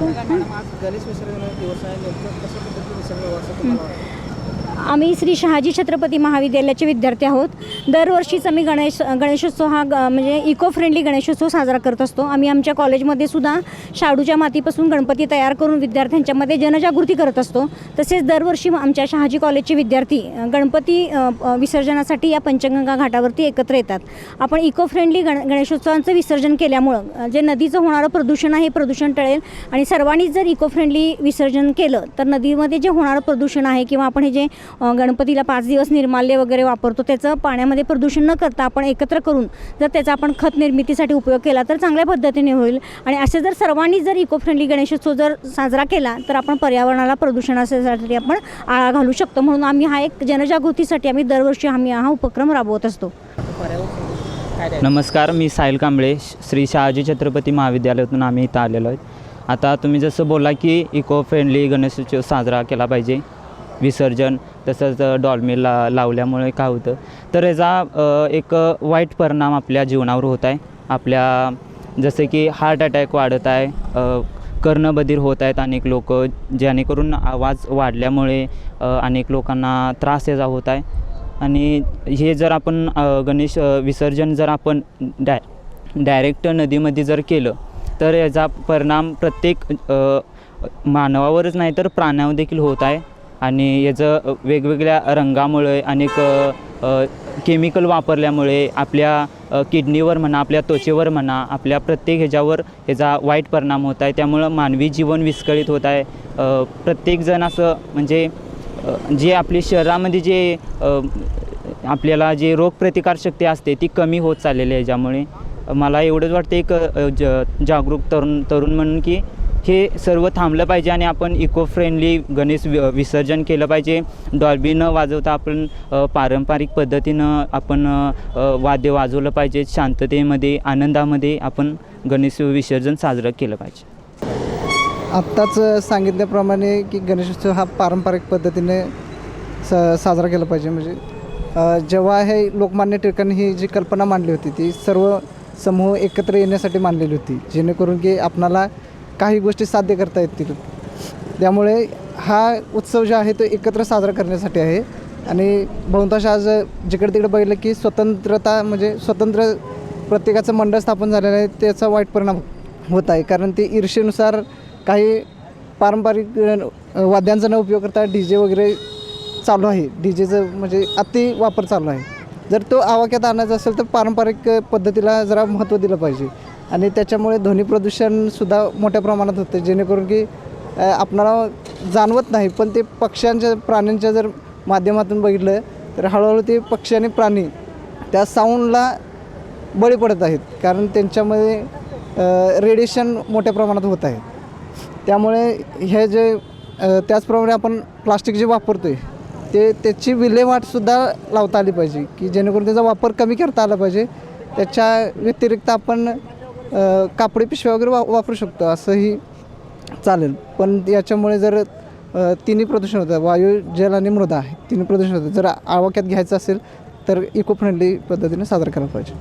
Madam आज गणेश विसर्जन दिवस आहे, नेमकं कशा पद्धतीने विसर्जन व्हावं तुम्हाला वाटतं? आम्ही श्री शहाजी छत्रपती महाविद्यालयाचे विद्यार्थी आहोत. दरवर्षीच आम्ही गणेशोत्सव हा म्हणजे इको फ्रेंडली गणेशोत्सव साजरा करत असतो. आम्ही आमच्या कॉलेजमध्ये सुद्धा शाडूच्या मातीपासून गणपती तयार करून विद्यार्थ्यांच्यामध्ये जनजागृती करत असतो. तसेच दरवर्षी आमच्या शहाजी कॉलेजचे विद्यार्थी गणपती विसर्जनासाठी या पंचगंगा घाटावरती एकत्र येतात. आपण इको फ्रेंडली गणेशोत्सवांचं विसर्जन केल्यामुळं जे नदीचं होणारं प्रदूषण आहे हे प्रदूषण टळेल आणि सर्वांनीच जर इको फ्रेंडली विसर्जन केलं तर नदीमध्ये जे होणारं प्रदूषण आहे किंवा आपण हे जे गणपतीला 5 दिवस निर्माल्य वगैरे वापरतो त्याचं पाण्यामध्ये प्रदूषण न करता आपण एकत्र करून जर त्याचा आपण खत निर्मितीसाठी उपयोग केला तर चांगल्या पद्धतीने होईल. आणि असे जर सर्वांनी जर इको फ्रेंडली गणेशोत्सव जर साजरा केला तर आपण पर्यावरणाला प्रदूषणासाठी आपण आळा घालू शकतो. म्हणून आम्ही हा एक जनजागृतीसाठी आम्ही दरवर्षी हा उपक्रम राबवत असतो. नमस्कार, मी साहिल कांबळे, श्री शहाजी छत्रपती महाविद्यालयातून आम्ही इथं आलेलो आहेत. आता तुम्ही जसं बोला की इको फ्रेंडली गणेशोत्सव साजरा केला पाहिजे, विसर्जन तसंच डॉल्बी लावल्यामुळे काय होतं तर याचा एक वाईट परिणाम आपल्या जीवनावर होत आहे. आपल्या जसे की हार्ट अटॅक वाढत आहे, कर्णबधीर होत आहेत अनेक लोक, जेणेकरून आवाज वाढल्यामुळे अनेक लोकांना त्रास याचा होत आहे. आणि हे जर आपण गणेश विसर्जन जर आपण डायरेक्ट नदीमध्ये जर केलं तर याचा परिणाम प्रत्येक मानवावरच नाही तर प्राण्यावर देखील होत आहे. आणि याचं वेगवेगळ्या रंगामुळे अनेक केमिकल वापरल्यामुळे आपल्या किडनीवर म्हणा, आपल्या त्वचेवर म्हणा, आपल्या प्रत्येक ह्याच्यावर ह्याचा वाईट परिणाम होत आहे. त्यामुळं मानवी जीवन विस्कळीत होत आहे. प्रत्येकजण असं म्हणजे जे आपली शरीरामध्ये जे आपल्याला जे रोगप्रतिकारशक्ती असते ती कमी होत चाललेली आहे. ज्यामुळे मला एवढंच वाटतं एक जागरूक तरुण म्हणून की हे सर्व थांबलं पाहिजे आणि आपण इको फ्रेंडली गणेश विसर्जन केलं पाहिजे. डॉल्बी न वाजवता आपण पारंपरिक पद्धतीनं आपण वाद्य वाजवलं पाहिजे. शांततेमध्ये, आनंदामध्ये आपण गणेश विसर्जन साजरं केलं पाहिजे. आत्ताच सांगितल्याप्रमाणे की गणेशोत्सव हा पारंपरिक पद्धतीने साजरा केला पाहिजे. म्हणजे जेव्हा हे लोकमान्य टिळकांनी ही जी कल्पना मांडली होती ती सर्व समूह एकत्र येण्यासाठी मांडलेली होती, जेणेकरून की आपणाला काही गोष्टी साध्य करता येतील. त्यामुळे हा उत्सव जो आहे तो एकत्र साजरा करण्यासाठी आहे. आणि बहुतांश आज जिकडे तिकडे बघितलं की स्वतंत्रता म्हणजे स्वतंत्र प्रत्येकाचं मंडळ स्थापन झालेलं आहे, त्याचा वाईट परिणाम होत आहे. कारण ते ईर्षेनुसार काही पारंपरिक वाद्यांचा न उपयोग करता DJ वगैरे चालू आहे. DJचं म्हणजे अति वापर चालू आहे. जर तो आवाक्यात आणायचा असेल तर पारंपरिक पद्धतीला जरा महत्त्व दिलं पाहिजे. आणि त्याच्यामुळे ध्वनी प्रदूषणसुद्धा मोठ्या प्रमाणात होतं, जेणेकरून की आपणाला जाणवत नाही. पण ते पक्ष्यांच्या प्राण्यांच्या जर माध्यमातून बघितलं तर हळूहळू ते पक्षी आणि प्राणी त्या साऊंडला बळी पडत आहेत. कारण त्यांच्यामध्ये रेडिएशन मोठ्या प्रमाणात होत आहे. त्यामुळे हे जे त्याचप्रमाणे आपण प्लास्टिक जे वापरतो आहे त्याची विल्हेवाटसुद्धा लावता आली पाहिजे, की जेणेकरून त्याचा वापर कमी करता आला पाहिजे. त्याच्या व्यतिरिक्त आपण कापडी पिशव्या वगैरे वापरू शकतो, असंही चालेल. पण याच्यामुळे जर तिन्ही प्रदूषण होतं, वायू, जल आणि मृदा, तिन्ही प्रदूषण होतं. जर आवाक्यात घ्यायचं असेल तर इको फ्रेंडली पद्धतीने साजरा केला पाहिजे.